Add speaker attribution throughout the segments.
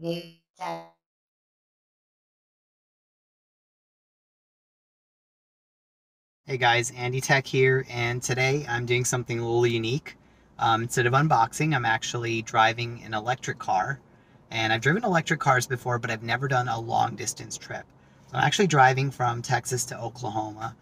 Speaker 1: Hey guys, Andy Tech here, and today I'm doing something a little unique. Instead of unboxing, I'm actually driving an electric car. And I've driven electric cars before, but I've never done a long distance trip. So I'm actually driving from Texas to Oklahoma.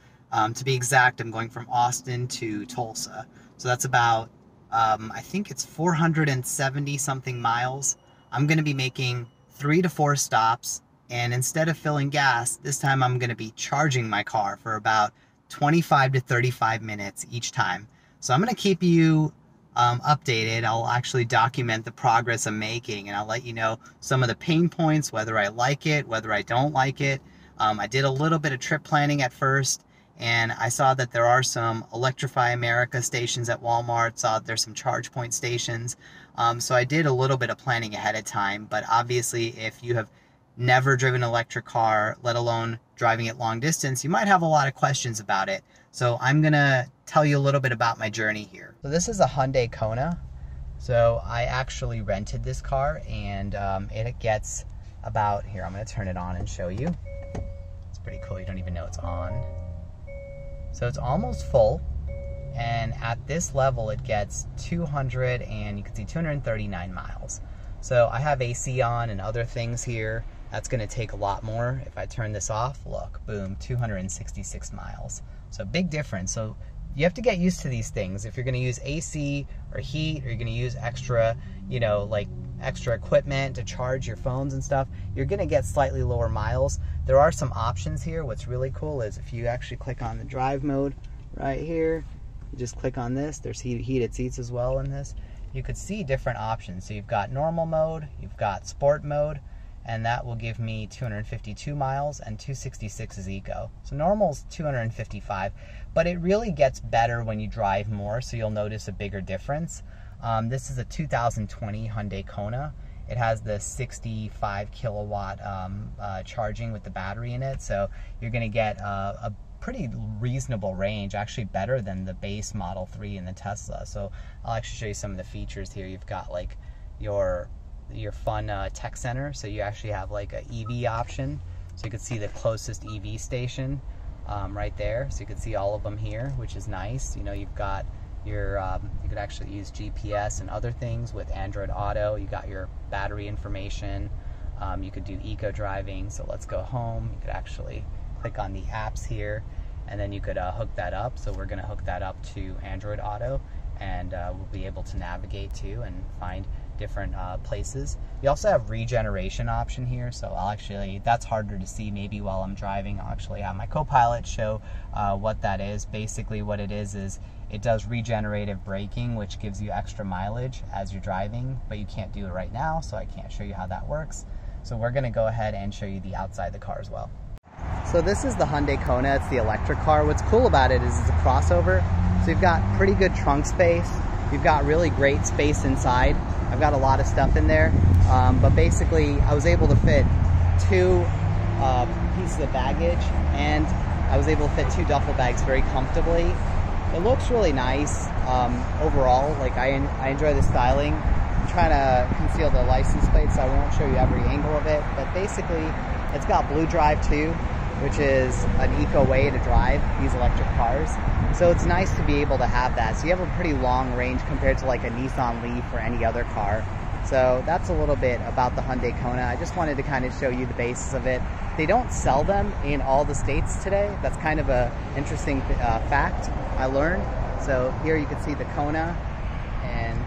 Speaker 1: To be exact, I'm going from Austin to Tulsa. So that's about, I think it's 470 something miles. I'm going to be making 3 to 4 stops, and instead of filling gas, this time I'm going to be charging my car for about 25 to 35 minutes each time. So I'm going to keep you updated. I'll actually document the progress I'm making, and I'll let you know some of the pain points, whether I like it, whether I don't like it. I did a little bit of trip planning at first, and I saw that there are some Electrify America stations at Walmart, saw that there's some charge point stations. So I did a little bit of planning ahead of time, but obviously if you have never driven an electric car, let alone driving it long distance, you might have a lot of questions about it. So I'm gonna tell you a little bit about my journey here. So this is a Hyundai Kona. So I actually rented this car, and it gets about, here, I'm gonna turn it on and show you. It's pretty cool, you don't even know it's on. So it's almost full, and at this level it gets 200, and you can see 239 miles. So I have AC on and other things here. That's going to take a lot more. If I turn this off, look, boom, 266 miles. So big difference. So you have to get used to these things. If you're going to use AC or heat, or you're going to use extra, like extra equipment to charge your phones and stuff, you're going to get slightly lower miles. There are some options here. What's really cool is if you actually click on the drive mode right here, you just click on this. There's heated seats as well in this. You could see different options. So you've got normal mode, you've got sport mode, and that will give me 252 miles, and 266 is eco. So normal is 255, but it really gets better when you drive more, so you'll notice a bigger difference. This is a 2020 Hyundai Kona. It has the 65 kilowatt charging with the battery in it, so you're gonna get a pretty reasonable range, actually better than the base Model 3 in the Tesla. So I'll actually show you some of the features here. You've got like your fun tech center, so you actually have like a EV option, so you can see the closest EV station right there, so you can see all of them here, which is nice. You've got your you could actually use GPS and other things with Android Auto. You got your battery information. You could do eco driving, so let's go home. You could actually click on the apps here, and then you could hook that up. So we're going to hook that up to Android Auto, and we'll be able to navigate to and find different places. You also have regeneration option here, so that's harder to see maybe while I'm driving. I'll actually have my co-pilot show what that is. Basically what it is it does regenerative braking, which gives you extra mileage as you're driving, but you can't do it right now, so I can't show you how that works. So we're going to go ahead and show you the outside of the car as well. So this is the Hyundai Kona. It's the electric car. What's cool about it is it's a crossover. So you've got pretty good trunk space. You've got really great space inside. I've got a lot of stuff in there. But basically, I was able to fit 2 pieces of baggage, and I was able to fit 2 duffel bags very comfortably. It looks really nice overall. Like I enjoy the styling. I'm trying to conceal the license plate, so I won't show you every angle of it. But basically, it's got Blue Drive too, which is an eco way to drive these electric cars. So it's nice to be able to have that. So you have a pretty long range compared to like a Nissan Leaf or any other car. So that's a little bit about the Hyundai Kona. I just wanted to kind of show you the basis of it. They don't sell them in all the states today. That's kind of a interesting fact I learned. So here you can see the Kona, and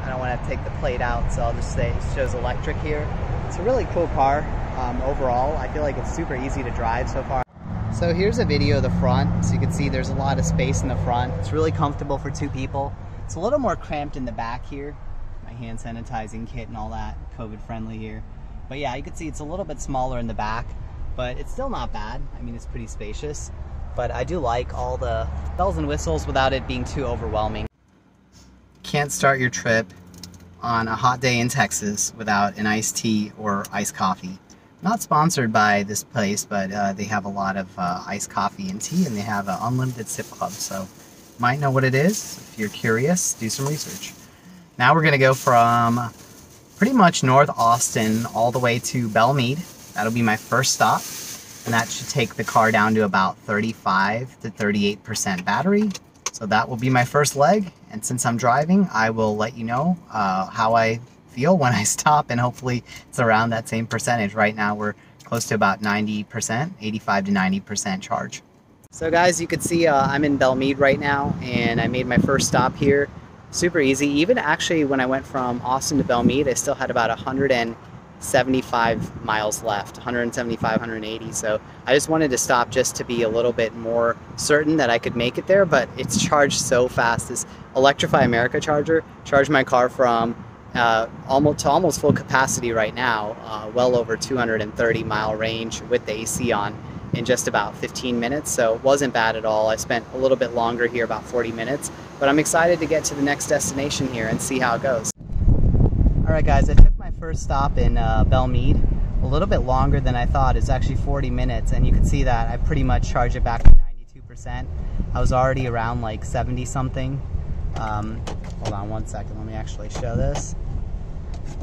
Speaker 1: I don't want to take the plate out, so I'll just say it shows electric here. It's a really cool car. Overall, I feel like it's super easy to drive so far. So here's a video of the front, so you can see there's a lot of space in the front. It's really comfortable for 2 people. It's a little more cramped in the back here. My hand sanitizing kit and all that, COVID friendly here. But yeah, you can see it's a little bit smaller in the back, but it's still not bad. I mean, it's pretty spacious, but I do like all the bells and whistles without it being too overwhelming. Can't start your trip on a hot day in Texas without an iced tea or iced coffee. Not sponsored by this place, but they have a lot of iced coffee and tea, and they have an unlimited sip club, so you might know what it is. If you're curious, do some research. Now we're going to go from pretty much North Austin all the way to Belmead. That'll be my first stop, and that should take the car down to about 35 to 38% battery. So that will be my first leg, and since I'm driving, I will let you know how I feel when I stop, and hopefully it's around that same percentage. Right now we're close to about 90%, 85 to 90% charge. So guys, you can see I'm in Belmead right now, and I made my first stop here. Super easy. Even actually when I went from Austin to Belmead, I still had about 175 miles left, 175, 180. So I just wanted to stop just to be a little bit more certain that I could make it there, but it's charged so fast. This Electrify America charger charged my car from almost full capacity right now, well over 230 mile range with the AC on in just about 15 minutes. So it wasn't bad at all. I spent a little bit longer here, about 40 minutes, but I'm excited to get to the next destination here and see how it goes. All right guys, I took my first stop in Belmead, a little bit longer than I thought. It's actually 40 minutes, and you can see that I pretty much charged it back to 92%. I was already around like 70 something. Hold on one second, let me actually show this.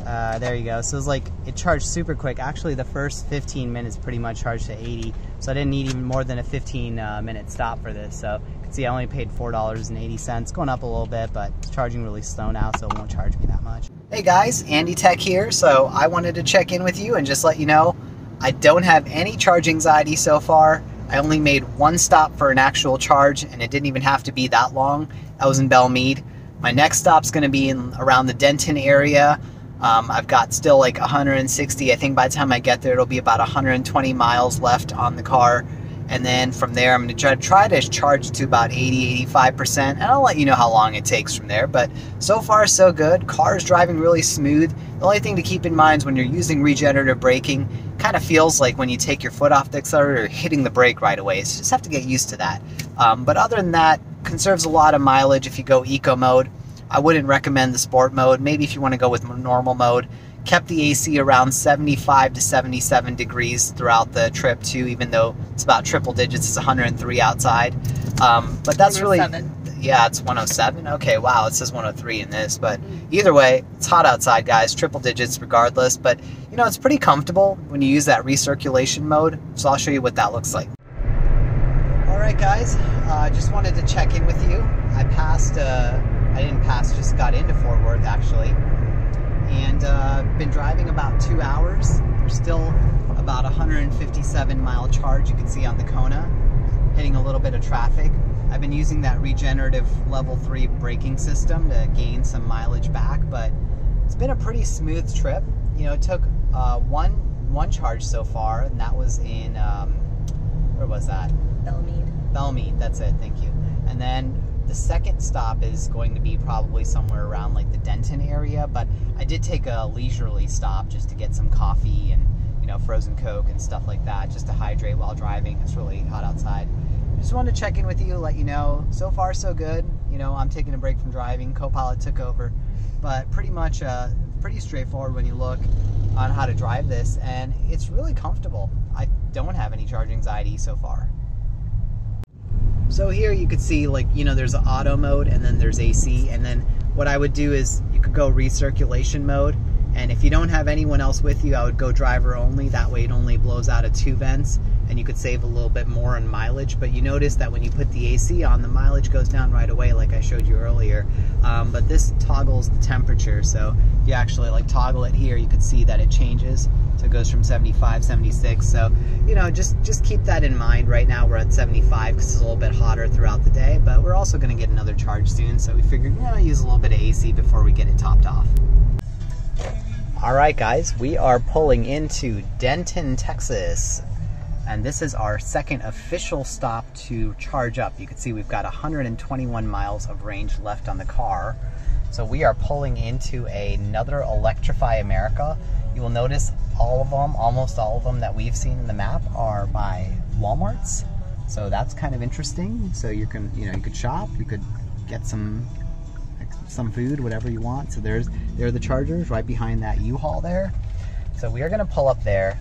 Speaker 1: There you go. So it's like it charged super quick. Actually the first 15 minutes pretty much charged to 80, so I didn't need even more than a 15-minute stop for this. So you can see I only paid $4.80, going up a little bit, but it's charging really slow now, so it won't charge me that much. Hey guys, Andy Tech here. So I wanted to check in with you and just let you know I don't have any charge anxiety so far. I only made one stop for an actual charge, and it didn't even have to be that long. I was in Belmead. My next stop's going to be in around the Denton area. I've got still like 160. I think by the time I get there, it'll be about 120 miles left on the car. And then from there, I'm going to try to charge to about 80, 85%. And I'll let you know how long it takes from there. But so far, so good. Car is driving really smooth. The only thing to keep in mind is when you're using regenerative braking, kind of feels like when you take your foot off the accelerator, you're hitting the brake right away. So you just have to get used to that. But other than that, conserves a lot of mileage if you go eco mode. I wouldn't recommend the sport mode. Maybe if you want to go with normal mode. Kept the AC around 75 to 77 degrees throughout the trip too, even though it's about triple digits. It's 103 outside. But that's really, yeah, it's 107. Okay, wow, it says 103 in this. But either way, it's hot outside, guys. Triple digits regardless. But, you know, it's pretty comfortable when you use that recirculation mode. So I'll show you what that looks like. All right, guys. Just wanted to check in with you. I didn't pass, just got into Fort Worth actually, and been driving about 2 hours. There's still about 157 mile charge you can see on the Kona, hitting a little bit of traffic. I've been using that regenerative level 3 braking system to gain some mileage back, but it's been a pretty smooth trip. You know, it took one charge so far, and that was in where was that? Belmead, that's it, thank you. And then the second stop is going to be probably somewhere around like the Denton area, but I did take a leisurely stop just to get some coffee and, you know, frozen Coke and stuff like that, just to hydrate while driving. It's really hot outside. Just wanted to check in with you, let you know, so far so good. You know, I'm taking a break from driving. Copilot took over, but pretty much pretty straightforward when you look on how to drive this, and it's really comfortable. I don't have any charge anxiety so far. So here you could see, like, you know, there's auto mode and then there's AC, and then what I would do is you could go recirculation mode, and if you don't have anyone else with you, I would go driver only. That way it only blows out of 2 vents, and you could save a little bit more on mileage. But you notice that when you put the AC on, the mileage goes down right away, like I showed you earlier. But this toggles the temperature, so you actually like toggle it here, you could see that it changes. So it goes from 75, 76. So, you know, just keep that in mind. Right now we're at 75 because it's a little bit hotter throughout the day, but we're also going to get another charge soon. So we figured, you know, use a little bit of AC before we get it topped off. All right, guys, we are pulling into Denton, Texas. And this is our second official stop to charge up. You can see we've got 121 miles of range left on the car. So we are pulling into another Electrify America. You will notice all of them, almost all of them that we've seen in the map are by Walmarts. So that's kind of interesting. So you could shop, you could get some food, whatever you want. So there are the chargers right behind that U-Haul there. So we are going to pull up there.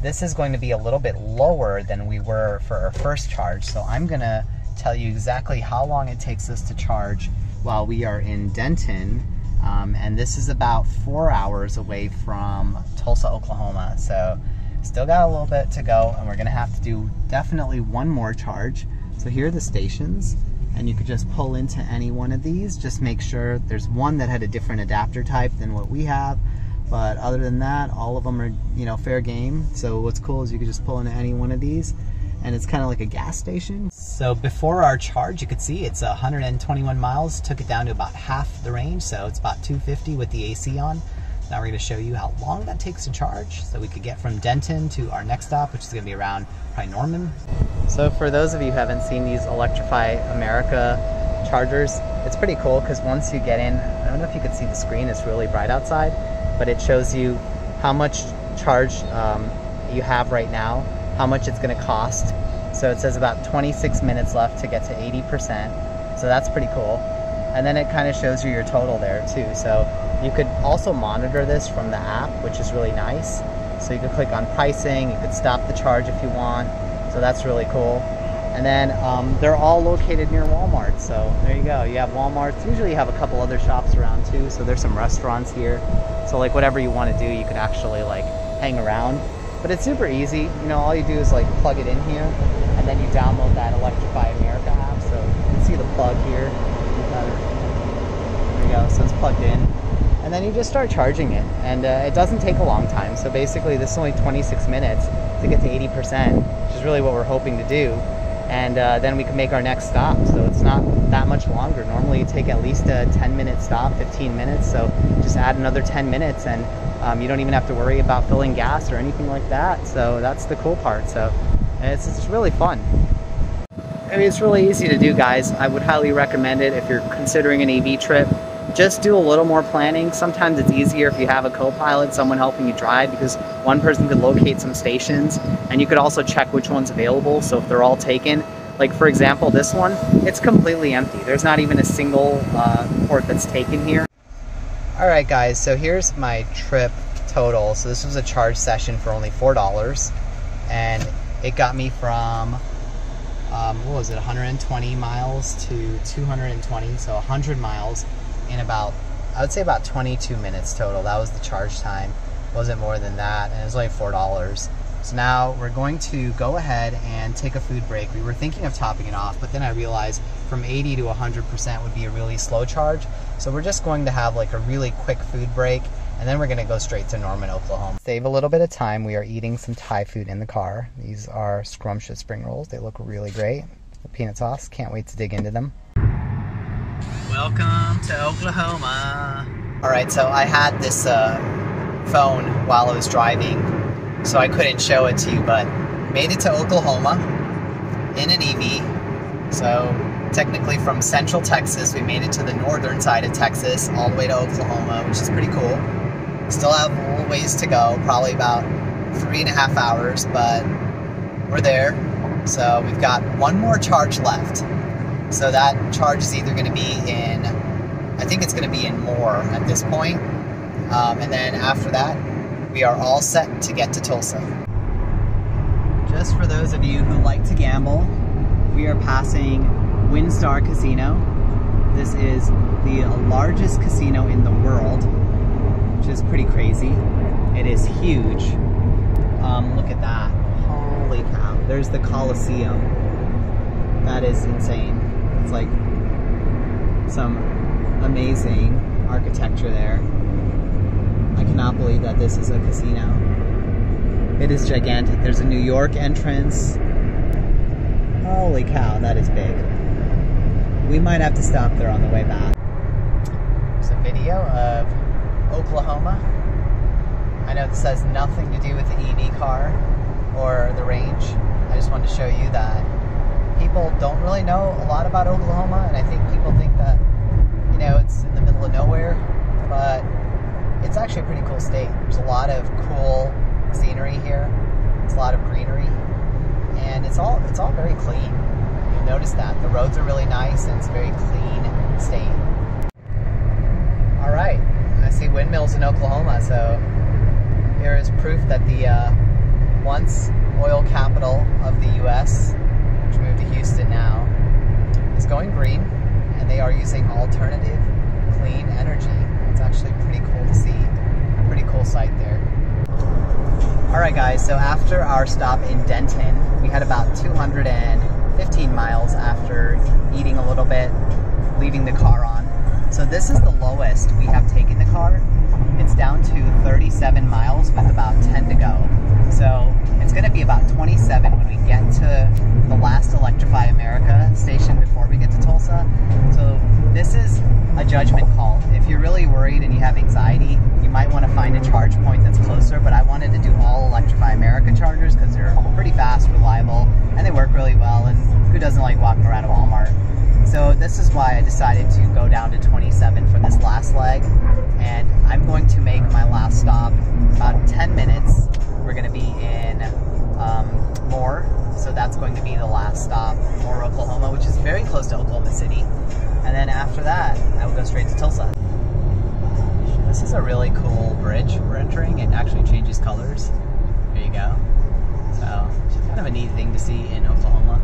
Speaker 1: This is going to be a little bit lower than we were for our first charge. So I'm going to tell you exactly how long it takes us to charge while we are in Denton. And this is about 4 hours away from Tulsa, Oklahoma. So still got a little bit to go, and we're gonna have to do definitely one more charge. So here are the stations, and you could just pull into any one of these. Just make sure there's one that had a different adapter type than what we have. But other than that, all of them are, you know, fair game. So what's cool is you could just pull into any one of these, and it's kind of like a gas station. So before our charge, you could see it's 121 miles, took it down to about half the range, so it's about 250 with the AC on. Now we're gonna show you how long that takes to charge, so we could get from Denton to our next stop, which is gonna be around probably Norman. So for those of you who haven't seen these Electrify America chargers, it's pretty cool because once you get in, I don't know if you could see the screen, it's really bright outside, but it shows you how much charge you have right now, how much it's gonna cost. So it says about 26 minutes left to get to 80%. So that's pretty cool. And then it kind of shows you your total there too. So you could also monitor this from the app, which is really nice. So you could click on pricing, you could stop the charge if you want. So that's really cool. And then they're all located near Walmart. So there you go, you have Walmarts. Usually you have a couple other shops around too. So there's some restaurants here. So like whatever you want to do, you could actually like hang around. But it's super easy. You know, all you do is like plug it in here, and then you download that Electrify America app. So you can see the plug here. There you go, so it's plugged in. And then you just start charging it, and it doesn't take a long time. So basically this is only 26 minutes to get to 80%, which is really what we're hoping to do. And then we can make our next stop. So it's not that much longer. Normally you take at least a 10-minute stop, 15 minutes. So just add another 10 minutes and you don't even have to worry about filling gas or anything like that. So that's the cool part. So it's really fun. I mean, it's really easy to do, guys. I would highly recommend it if you're considering an EV trip. Just do a little more planning. Sometimes it's easier if you have a co-pilot, someone helping you drive, because one person could locate some stations, and you could also check which one's available. So if they're all taken, like for example, this one, it's completely empty. There's not even a single port that's taken here. All right, guys, so here's my trip total. So this was a charge session for only $4, and it got me from what was it, 120 miles to 220, so 100 miles in about, I would say about 22 minutes total. That was the charge time. It wasn't more than that, and it was only $4. So now we're going to go ahead and take a food break. We were thinking of topping it off, but then I realized from 80 to 100% would be a really slow charge. So we're just going to have like a really quick food break, and then we're gonna go straight to Norman, Oklahoma. Save a little bit of time, we are eating some Thai food in the car. These are scrumptious spring rolls. They look really great. The peanut sauce, can't wait to dig into them. Welcome to Oklahoma. All right, so I had this phone while I was driving, so I couldn't show it to you, but made it to Oklahoma in an EV. So technically from central Texas, we made it to the northern side of Texas, all the way to Oklahoma, which is pretty cool. Still have a little ways to go, probably about 3.5 hours, but we're there. So we've got one more charge left. So that charge is either going to be in, I think it's going to be in Moore at this point. And then after that, we are all set to get to Tulsa. Just for those of you who like to gamble, we are passing WinStar Casino. This is the largest casino in the world, which is pretty crazy. It is huge. Look at that. Holy cow. There's the Coliseum. That is insane. It's like some amazing architecture there. I cannot believe that this is a casino. It is gigantic. There's a New York entrance. Holy cow, that is big. We might have to stop there on the way back. There's a video of Oklahoma. I know this has nothing to do with the EV car or the range. I just wanted to show you that people don't really know a lot about Oklahoma, and I think people think that, you know, it's in the middle of nowhere, but it's actually a pretty cool state. There's a lot of cool scenery here. There's a lot of greenery, and it's all very clean. You'll notice that the roads are really nice, and it's a very clean state. All right, I see windmills in Oklahoma, so here is proof that the once oil capital of the U.S., which moved to Houston now, is going green, and they are using alternative clean energy. It's Alright guys, so after our stop in Denton, we had about 215 miles after eating a little bit, leaving the car on. So this is the lowest we have taken the car. It's down to 37 miles with about 10 to go. So it's going to be about 27 when we get to the last Electrify America station before we get to Tulsa. So this is a judgment call. If you're really worried and you have anxiety, you might want to find a charge point that's closer, but I wanted to do all Electrify America chargers because they're pretty fast, reliable, and they work really well, and who doesn't like walking around a Walmart? So this is why I decided to go down to 27 for this last leg, and I'm going to make my last stop about 10 minutes. We're going to be in Moore, so that's going to be the last stop, Moore, Oklahoma, which is very close to Oklahoma City. And then after that, I will go straight to Tulsa. This is a really cool bridge we're entering. It actually changes colors. There you go. So, it's kind of a neat thing to see in Oklahoma.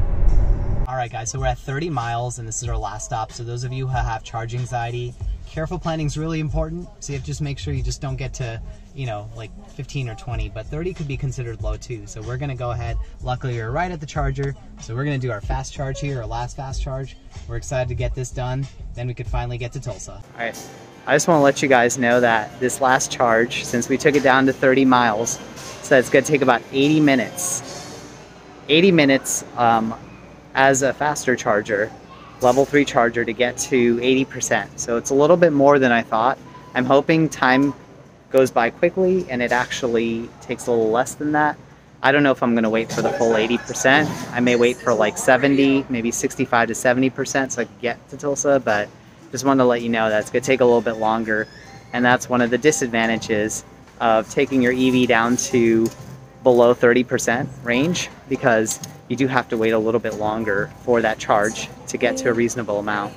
Speaker 1: Alright guys, so we're at 30 miles and this is our last stop. So those of you who have charge anxiety, careful planning is really important. So you have to just make sure you just don't get to, you know, like 15 or 20, but 30 could be considered low too. So we're gonna go ahead. Luckily you're right at the charger. So we're gonna do our fast charge here, our last fast charge. We're excited to get this done. Then we could finally get to Tulsa. All right, I just wanna let you guys know that this last charge, since we took it down to 30 miles, so it's gonna take about 80 minutes. 80 minutes as a faster charger, level 3 charger, to get to 80%. So it's a little bit more than I thought. I'm hoping time goes by quickly and it actually takes a little less than that. I don't know if I'm gonna wait for the full 80%. I may wait for like 70, maybe 65 to 70% so I can get to Tulsa, but just wanted to let you know that it's gonna take a little bit longer. And that's one of the disadvantages of taking your EV down to below 30% range, because you do have to wait a little bit longer for that charge to get to a reasonable amount.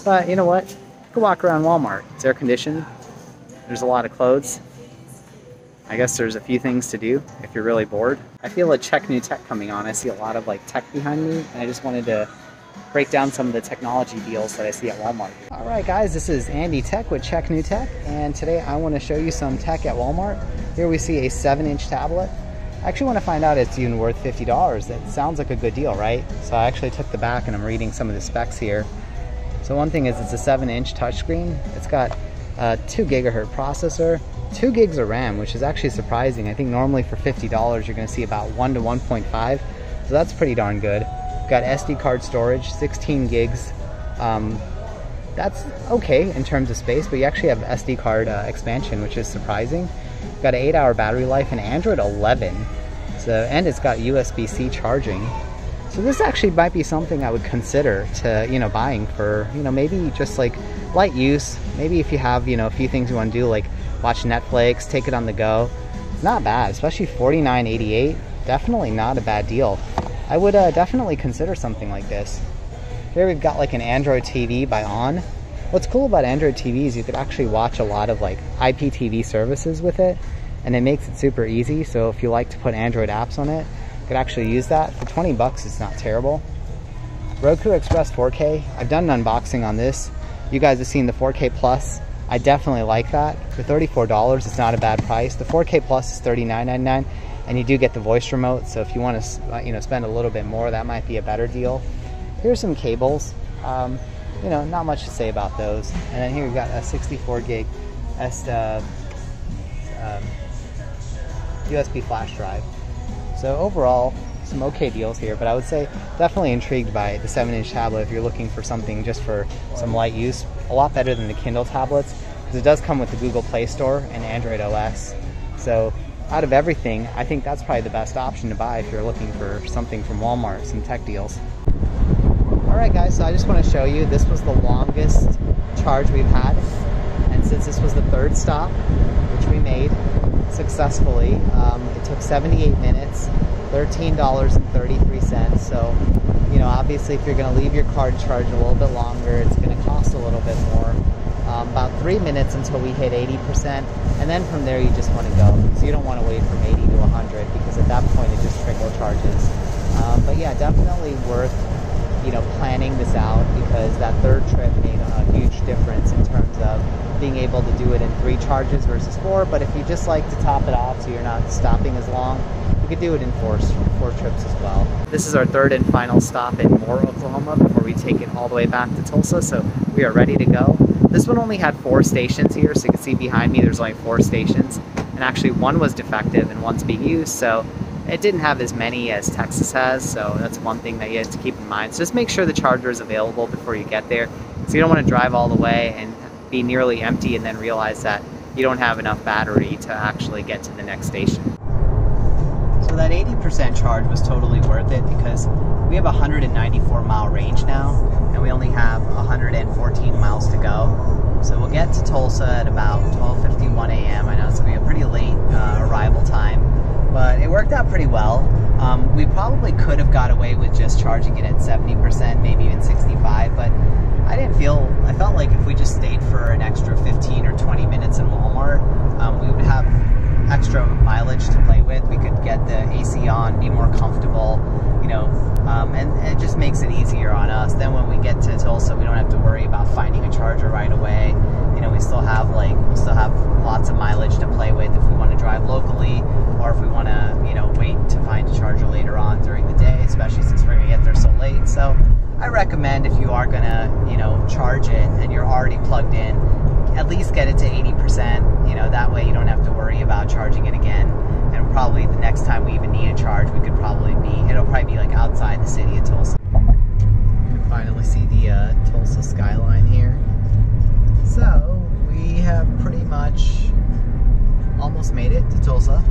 Speaker 1: But you know what? You can walk around Walmart. It's air conditioned. There's a lot of clothes. I guess there's a few things to do if you're really bored. I feel a Check New Tech coming on. I see a lot of like tech behind me, and I just wanted to break down some of the technology deals that I see at Walmart. Alright guys, this is Andy Tech with Check New Tech, and today I want to show you some tech at Walmart. Here we see a 7-inch tablet. I actually want to find out if it's even worth $50. That sounds like a good deal, right? So I actually took the back and I'm reading some of the specs here. So one thing is it's a 7-inch touchscreen. It's got a 2 gigahertz processor, 2 gigs of RAM, which is actually surprising. I think normally for $50 you're going to see about 1 to 1.5, so that's pretty darn good. Got SD card storage, 16 gigs. That's okay in terms of space, but you actually have SD card expansion, which is surprising. Got an 8-hour battery life and Android 11. So, and it's got USB-C charging. So this actually might be something I would consider to, you know, buying for, you know, maybe just like light use. Maybe if you have, you know, a few things you want to do, like watch Netflix, take it on the go. Not bad, especially $49.88. Definitely not a bad deal. I would definitely consider something like this. Here we've got like an Android TV by On. What's cool about Android TV is you could actually watch a lot of like IPTV services with it, and it makes it super easy. So if you like to put Android apps on it, you could actually use that. For 20 bucks, it's not terrible. Roku Express 4K. I've done an unboxing on this. You guys have seen the 4K Plus. I definitely like that. For $34, it's not a bad price. The 4K Plus is $39.99, and you do get the voice remote. So if you want to, you know, spend a little bit more, that might be a better deal. Here's some cables. You know, not much to say about those. And then here we've got a 64 gig USB flash drive. So overall, some okay deals here, but I would say definitely intrigued by the 7-inch tablet if you're looking for something just for some light use. A lot better than the Kindle tablets, because it does come with the Google Play Store and Android OS. So out of everything, I think that's probably the best option to buy if you're looking for something from Walmart, some tech deals. Alright guys, so I just want to show you, this was the longest charge we've had, and since this was the 3rd stop, which we made successfully, it took 78 minutes, $13.33, so, you know, obviously if you're going to leave your car to charge a little bit longer, it's going to cost a little bit more. About 3 minutes until we hit 80%, and then from there you just want to go, so you don't want to wait from 80 to 100, because at that point it just trickle charges. But yeah, definitely worth, planning this out, because that third trip made a huge difference in terms of being able to do it in 3 charges versus 4. But if you just like to top it off so you're not stopping as long, you could do it in 4 trips as well. This is our third and final stop in Moore, Oklahoma, before we take it all the way back to Tulsa, so we are ready to go. This one only had 4 stations here, so you can see behind me there's only 4 stations, and actually one was defective and one's being used, so it didn't have as many as Texas has, so that's one thing that you have to keep in mind. So just make sure the charger is available before you get there, so you don't want to drive all the way and be nearly empty and then realize that you don't have enough battery to actually get to the next station. So that 80% charge was totally worth it, because we have a 194-mile range now, and we only have 114 miles to go. So we'll get to Tulsa at about 12:51 a.m. I know it's going to be a pretty late arrival time, but it worked out pretty well. We probably could have got away with just charging it at 70%, maybe even 65, but I felt like if we just stayed for an extra 15 or 20 minutes in Walmart, we would have extra mileage to play with. We could get the AC on, be more comfortable, and it just makes it easier on us. Then when we get to Tulsa, we don't have to worry about finding a charger right away. We still have lots of mileage to play with if we want to drive locally, or if we want to, wait to find a charger later on during the day, especially since we're going to get there so late. So I recommend, if you are going to, charge it and you're already plugged in, at least get it to 80%, that way you don't have to worry about charging it again. And probably the next time we even need a charge, it'll probably be like outside the city of Tulsa. You can finally see the Tulsa skyline here. So we have pretty much almost made it to Tulsa.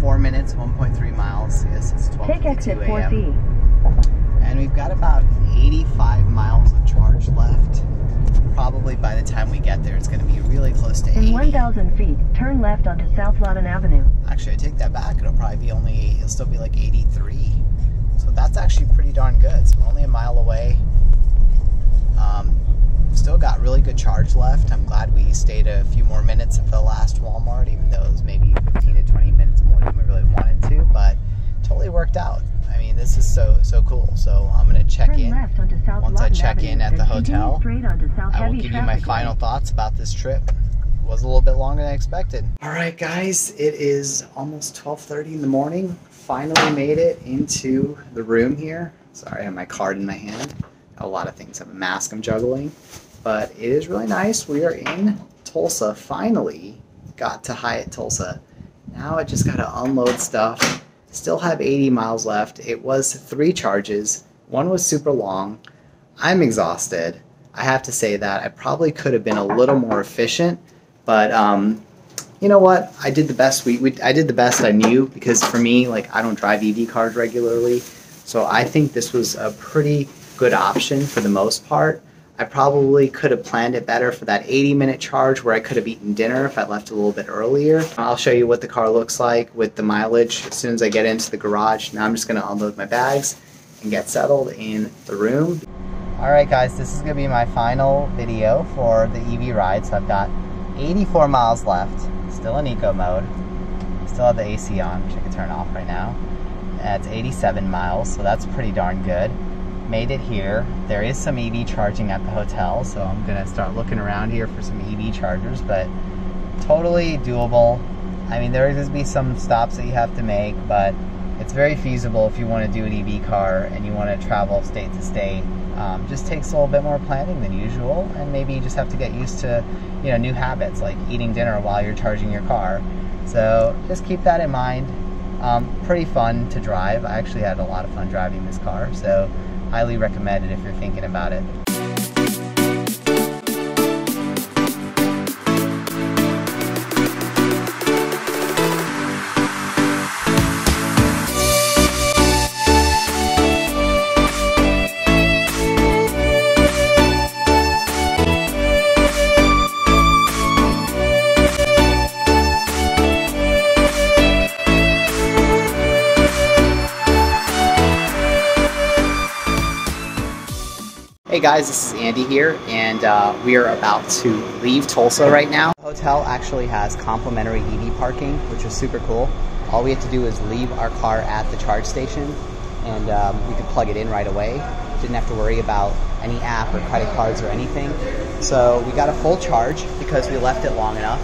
Speaker 1: 4 minutes, 1.3 miles. Yes, it's 12:52 a.m. And we've got about 85 miles of charge left. Probably by the time we get there, it's going to be really close to 80.
Speaker 2: In 1,000 feet, turn left onto South Lawton Avenue.
Speaker 1: Actually, I take that back. It'll still be like 83. So that's actually pretty darn good. So we're only a mile away. Still got really good charge left. I'm glad we stayed a few more minutes at the last Walmart, even though it was maybe 15 to 20 minutes more than we really wanted to, but totally worked out. I mean, this is so cool. So I'm going to check in. Once I check in at the hotel, I will give you my final thoughts about this trip. It was a little bit longer than I expected. All right, guys, it is almost 12:30 in the morning. Finally made it into the room here. Sorry, I have my card in my hand. A lot of things. I have a mask I'm juggling, but it is really nice. We are in Tulsa. Finally got to Hyatt Tulsa. Now I just got to unload stuff. Still have 80 miles left. It was 3 charges. One was super long. I'm exhausted. I have to say that. I probably could have been a little more efficient, but you know what? I did the best. I did the best I knew, because for me, I don't drive EV cars regularly, so I think this was a pretty good option for the most part. I probably could have planned it better for that 80-minute charge, where I could have eaten dinner if I left a little bit earlier. I'll show you what the car looks like with the mileage as soon as I get into the garage. Now I'm just going to unload my bags and get settled in the room. Alright guys, this is going to be my final video for the EV ride. So I've got 84 miles left, still in eco mode. Still have the AC on, which I can turn off right now. That's 87 miles, so that's pretty darn good. Made it here. There is some EV charging at the hotel, so I'm gonna start looking around here for some EV chargers, but totally doable. I mean, there is going to be some stops that you have to make, but it's very feasible if you want to do an EV car and you want to travel state to state. Just takes a little bit more planning than usual, and maybe you just have to get used to, new habits like eating dinner while you're charging your car. So just keep that in mind. Pretty fun to drive. I actually had a lot of fun driving this car, so highly recommend it if you're thinking about it. Hey guys, this is Andy here, and we are about to leave Tulsa right now. The hotel actually has complimentary EV parking, which is super cool. All we have to do is leave our car at the charge station, and we can plug it in right away. didn't have to worry about any app or credit cards or anything. So we got a full charge because we left it long enough.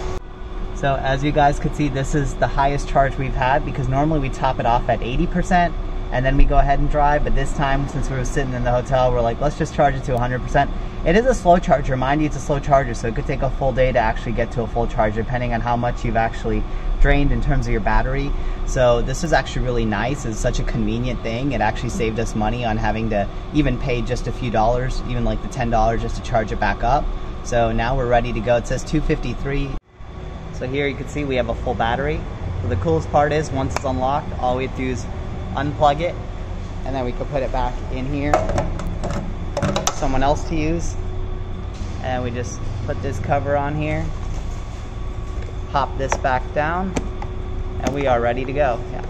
Speaker 1: So as you guys could see, this is the highest charge we've had, because normally we top it off at 80% and then we go ahead and drive, but this time, since we were sitting in the hotel, we're like, let's just charge it to 100%. It is a slow charger, mind you, it's a slow charger, so it could take a full day to actually get to a full charge, depending on how much you've actually drained in terms of your battery. So this is actually really nice. It's such a convenient thing. It actually saved us money on having to even pay just a few dollars, even like the $10 just to charge it back up. So now we're ready to go. It says 253. So here you can see we have a full battery. So the coolest part is, once it's unlocked, all we have to do is unplug it, and then we can put it back in here, someone else to use, and we just put this cover on here, pop this back down, and we are ready to go. Yeah.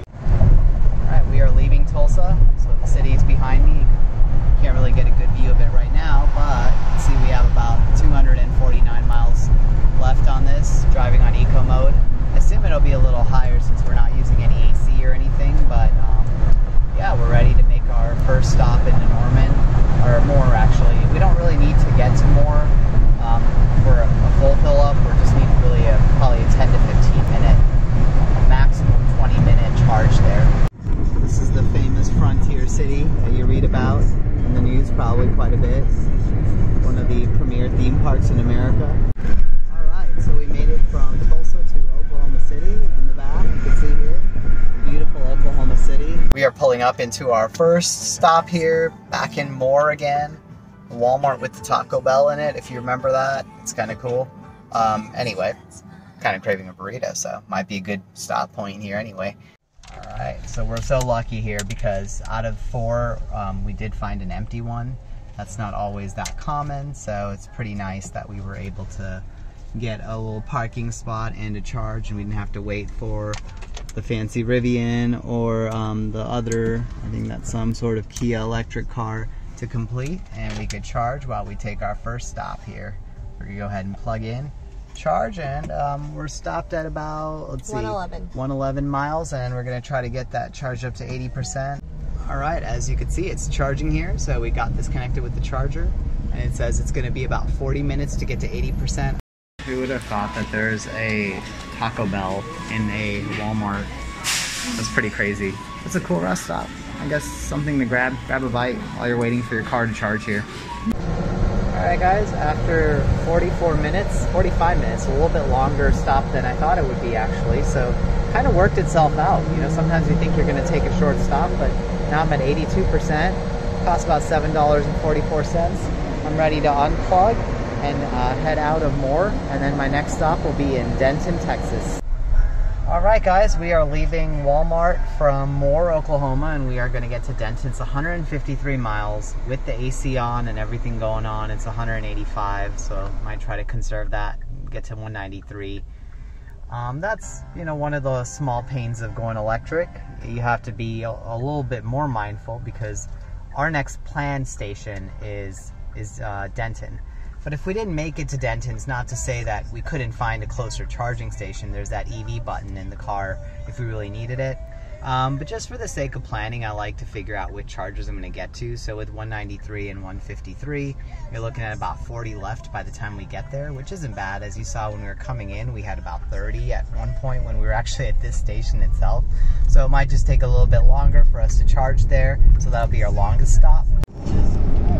Speaker 1: Alright, we are leaving Tulsa, so the city is behind me. You can't really get a good view of it right now, but you can see we have about 249 miles left on this, driving on eco mode. I assume it'll be a little higher since we're not using any AC or anything, but yeah, we're ready to make our first stop into Norman, or Moore actually. We don't really need to get to Moore for a full fill up. We just need really probably a 10 to 15 minute, maximum 20-minute charge there. This is the famous Frontier City that you read about in the news probably quite a bit. One of the premier theme parks in America. Alright, so we made it from Tulsa to Oklahoma City in the back. You can see here, beautiful Oklahoma City. We are pulling up into our first stop here, back in Moore again. Walmart with the Taco Bell in it, if you remember that. It's kind of cool. Anyway, kind of craving a burrito, so might be a good stop point here anyway. Alright, so we're so lucky here because out of 4, we did find an empty one. That's not always that common, so it's pretty nice that we were able to get a little parking spot and a charge, and we didn't have to wait for the fancy Rivian or the other, I think that's some sort of Kia electric car, to complete, and we could charge while we take our first stop here. We're gonna go ahead and plug in, charge, and we're stopped at about, let's see, 111 miles, and we're gonna try to get that charged up to 80%. Alright, as you can see, it's charging here, so we got this connected with the charger, and it says it's gonna be about 40 minutes to get to 80%. Who would have thought that there's a Taco Bell in a Walmart? That's pretty crazy. It's a cool rest stop. I guess something to grab a bite while you're waiting for your car to charge here. Alright guys, after 45 minutes, a little bit longer stop than I thought it would be actually, so kind of worked itself out. You know, sometimes you think you're going to take a short stop, but now I'm at 82%, costs about $7.44. I'm ready to unplug and head out of Moore, and then my next stop will be in Denton, Texas. Alright guys, we are leaving Walmart from Moore, Oklahoma, and we are going to get to Denton. It's 153 miles with the AC on and everything going on. It's 185, so I might try to conserve that, get to 193. That's, you know, one of the small pains of going electric. You have to be a little bit more mindful because our next planned station is Denton. But if we didn't make it to Denton, it's not to say that we couldn't find a closer charging station. There's that EV button in the car if we really needed it. But just for the sake of planning, I like to figure out which chargers I'm going to get to. So with 193 and 153, you're looking at about 40 left by the time we get there, which isn't bad. As you saw when we were coming in, we had about 30 at one point when we were actually at this station itself. So it might just take a little bit longer for us to charge there. So that'll be our longest stop.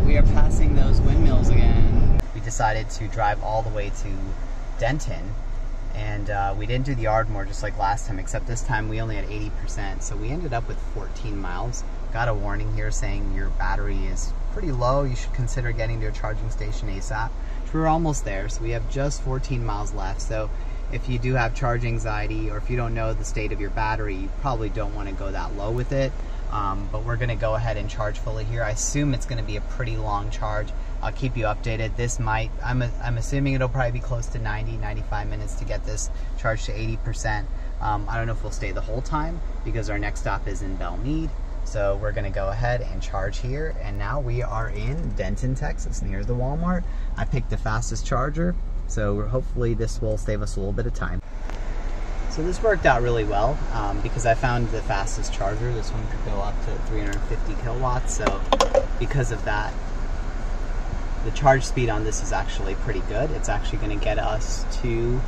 Speaker 1: We are passing those windmills again. We decided to drive all the way to Denton, and we didn't do the Ardmore just like last time, except this time we only had 80%, so we ended up with 14 miles. Got a warning here saying your battery is pretty low, you should consider getting to a charging station ASAP. So we're almost there, so we have just 14 miles left. So if you do have charge anxiety, or if you don't know the state of your battery, you probably don't want to go that low with it. But we're going to go ahead and charge fully here. I assume it's going to be a pretty long charge. I'll keep you updated. This might, I'm assuming it'll probably be close to 90-95 minutes to get this charged to 80%. I don't know if we'll stay the whole time because our next stop is in Belmead. So we're going to go ahead and charge here. And now we are in Denton, Texas. And here's the Walmart. I picked the fastest charger, so hopefully this will save us a little bit of time. So this worked out really well because I found the fastest charger. This one could go up to 350 kilowatts. So because of that, the charge speed on this is actually pretty good. It's actually going to get us to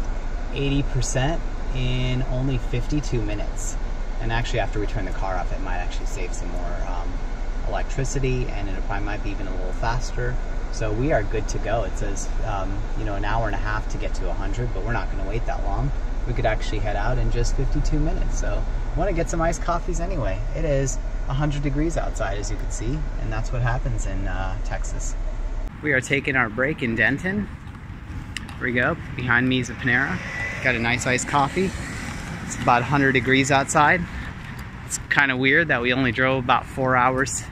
Speaker 1: 80% in only 52 minutes. And actually, after we turn the car off, it might actually save some more electricity, and it probably might be even a little faster. So we are good to go. It says, you know, an hour and a half to get to 100, but we're not going to wait that long. We could actually head out in just 52 minutes. So I want to get some iced coffees anyway. It is 100 degrees outside, as you can see, and that's what happens in Texas. We are taking our break in Denton. Here we go. Behind me is a Panera. Got a nice iced coffee. It's about 100 degrees outside. It's kind of weird that we only drove about 4 hours,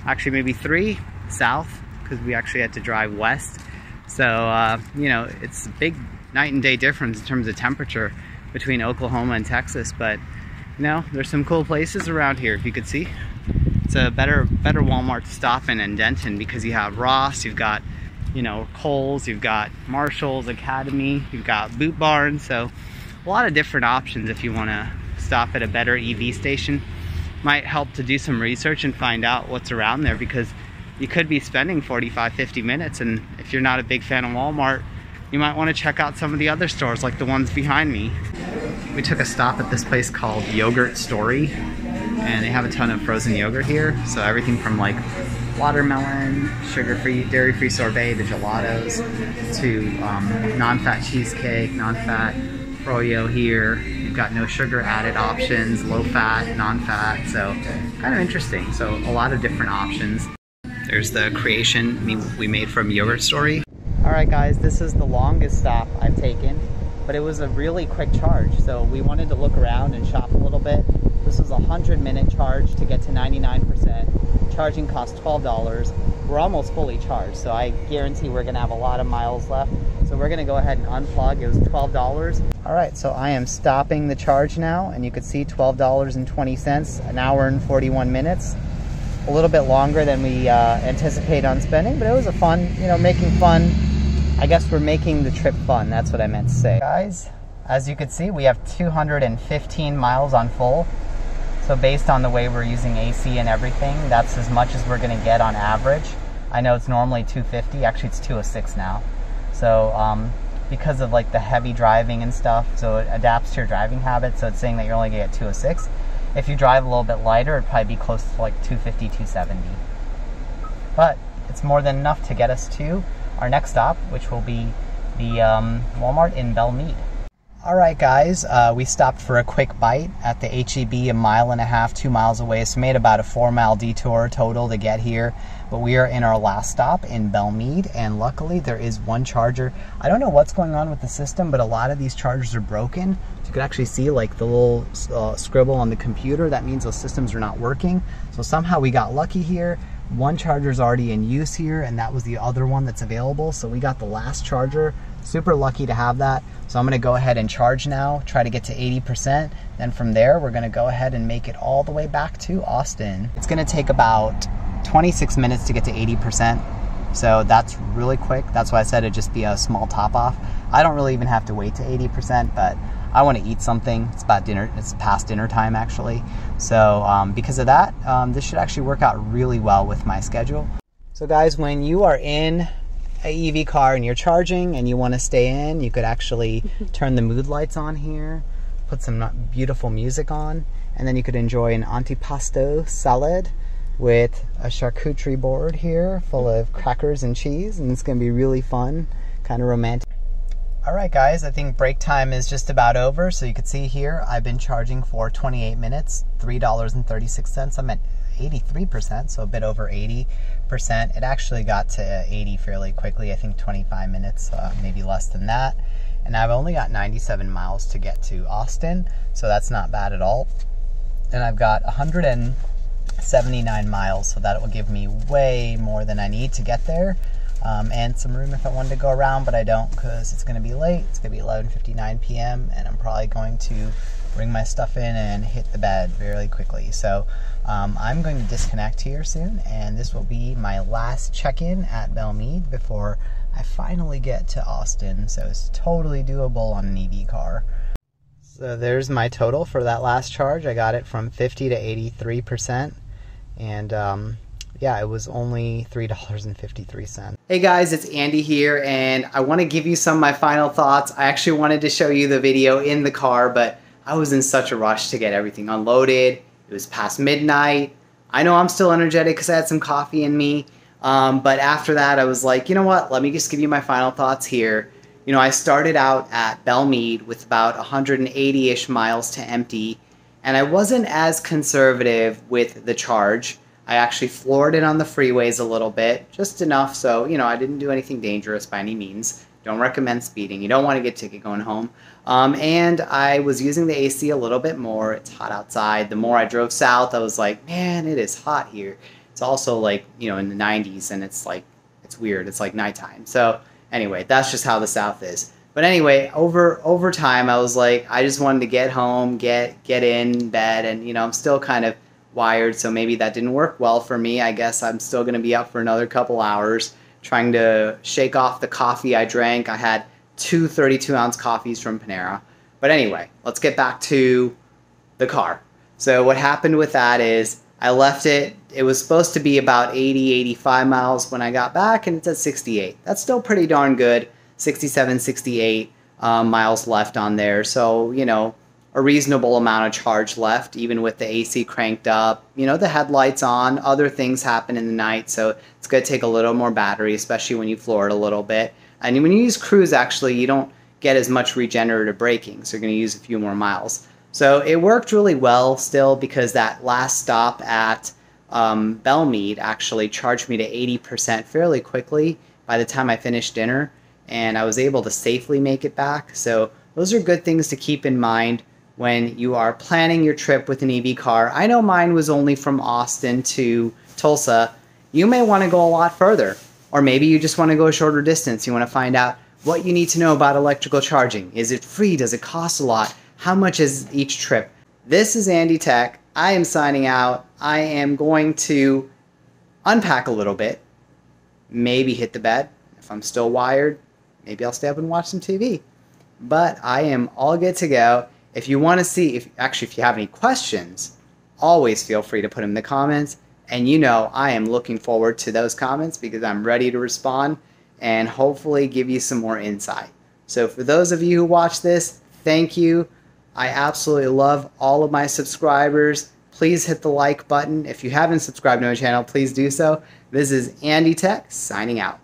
Speaker 1: actually maybe 3, south, because we actually had to drive west. So, you know, it's a big night and day difference in terms of temperature between Oklahoma and Texas, but you know, there's some cool places around here, if you could see. It's a better Walmart to stop in Denton, because you have Ross, you've got, you know, Kohl's, you've got Marshall's, Academy, you've got Boot Barn, so a lot of different options if you want to stop at a better EV station. Might help to do some research and find out what's around there, because you could be spending 45-50 minutes, and if you're not a big fan of Walmart, you might want to check out some of the other stores like the ones behind me. We took a stop at this place called Yogurt Story, and they have a ton of frozen yogurt here. So everything from like watermelon, sugar-free, dairy-free sorbet, the gelatos, to non-fat cheesecake, non-fat froyo here. You've got no sugar added options, low-fat, non-fat, so kind of interesting. So a lot of different options. There's the creation we made from Yogurt Story. Alright guys, this is the longest stop I've taken, but it was a really quick charge, so we wanted to look around and shop a little bit. This was a 100-minute charge to get to 99%. Charging cost $12. We're almost fully charged, so I guarantee we're going to have a lot of miles left. So we're going to go ahead and unplug. It was $12. Alright, so I am stopping the charge now, and you can see $12.20, an hour and 41 minutes. A little bit longer than we anticipate on spending, but it was a fun, you know, making fun. I guess we're making the trip fun, that's what I meant to say. Guys, as you can see, we have 215 miles on full. So based on the way we're using AC and everything, that's as much as we're gonna get on average. I know it's normally 250, actually it's 206 now. So because of like the heavy driving and stuff, so it adapts to your driving habits, so it's saying that you're only gonna get 206. If you drive a little bit lighter, it'd probably be close to like 250, 270. But it's more than enough to get us to our next stop, which will be the Walmart in Belmead. Alright guys, we stopped for a quick bite at the HEB, 1.5 miles, 2 miles away. So made about a 4-mile detour total to get here. But we are in our last stop in Belmead, and luckily there is one charger. I don't know what's going on with the system, but a lot of these chargers are broken. You could actually see like the little scribble on the computer. That means those systems are not working. So somehow we got lucky here. One charger is already in use here, and that was the other one that's available. So we got the last charger. Super lucky to have that. So I'm gonna go ahead and charge now, try to get to 80%. Then from there, we're gonna go ahead and make it all the way back to Austin. It's gonna take about 26 minutes to get to 80%. So that's really quick. That's why I said it'd just be a small top off. I don't really even have to wait to 80%, but I want to eat something. It's about dinner. It's past dinner time actually. So because of that, this should actually work out really well with my schedule. So guys, when you are in a EV car and you're charging and you want to stay in, you could actually turn the mood lights on here, put some beautiful music on, and then you could enjoy an antipasto salad with a charcuterie board here full of crackers and cheese, and it's going to be really fun, kind of romantic. Alright guys, I think break time is just about over. So you can see here, I've been charging for 28 minutes, $3.36. I'm at 83%, so a bit over 80%. It actually got to 80 fairly quickly, I think 25 minutes, maybe less than that. And I've only got 97 miles to get to Austin, so that's not bad at all. And I've got 179 miles, so that will give me way more than I need to get there. And some room if I wanted to go around, but I don't because it's going to be late. It's going to be 11:59 p.m. and I'm probably going to bring my stuff in and hit the bed very quickly. So I'm going to disconnect here soon, and this will be my last check-in at Belmead before I finally get to Austin. So it's totally doable on an EV car. So there's my total for that last charge. I got it from 50 to 83%, and yeah, it was only $3.53. Hey guys, it's Andy here, and I want to give you some of my final thoughts. I actually wanted to show you the video in the car, but I was in such a rush to get everything unloaded. It was past midnight. I know I'm still energetic because I had some coffee in me, but after that I was like, you know what, let me just give you my final thoughts here. You know, I started out at Belmead with about 180-ish miles to empty, and I wasn't as conservative with the charge. I actually floored it on the freeways a little bit, just enough so, you know, I didn't do anything dangerous by any means. Don't recommend speeding. You don't want to get a ticket going home. And I was using the AC a little bit more. It's hot outside. The more I drove south, I was like, man, it is hot here. It's also like, you know, in the 90s, and it's like, it's weird. It's like nighttime. So anyway, that's just how the South is. But anyway, over time, I was like, I just wanted to get home, get in bed, and you know, I'm still kind of wired, so maybe that didn't work well for me. I guess I'm still going to be up for another couple hours trying to shake off the coffee I drank. I had two 32-ounce coffees from Panera. But anyway, let's get back to the car. So what happened with that is I left it. It was supposed to be about 80, 85 miles when I got back, and it's at 68. That's still pretty darn good. 67, 68 miles left on there. So, you know, a reasonable amount of charge left, even with the AC cranked up, you know, the headlights on, other things happen in the night, so it's going to take a little more battery, especially when you floor it a little bit. And when you use cruise, actually, you don't get as much regenerative braking, so you're going to use a few more miles. So it worked really well still, because that last stop at Belmead actually charged me to 80% fairly quickly by the time I finished dinner, and I was able to safely make it back. So those are good things to keep in mind when you are planning your trip with an EV car. I know mine was only from Austin to Tulsa. You may want to go a lot further, or maybe you just want to go a shorter distance. You want to find out what you need to know about electrical charging. Is it free? Does it cost a lot? How much is each trip? This is Andy Tech. I am signing out. I am going to unpack a little bit, maybe hit the bed. If I'm still wired, maybe I'll stay up and watch some TV. But I am all good to go. If you want to see, if you have any questions, always feel free to put them in the comments. And you know, I am looking forward to those comments because I'm ready to respond and hopefully give you some more insight. So for those of you who watch this, thank you. I absolutely love all of my subscribers. Please hit the like button. If you haven't subscribed to my channel, please do so. This is Andy Tech signing out.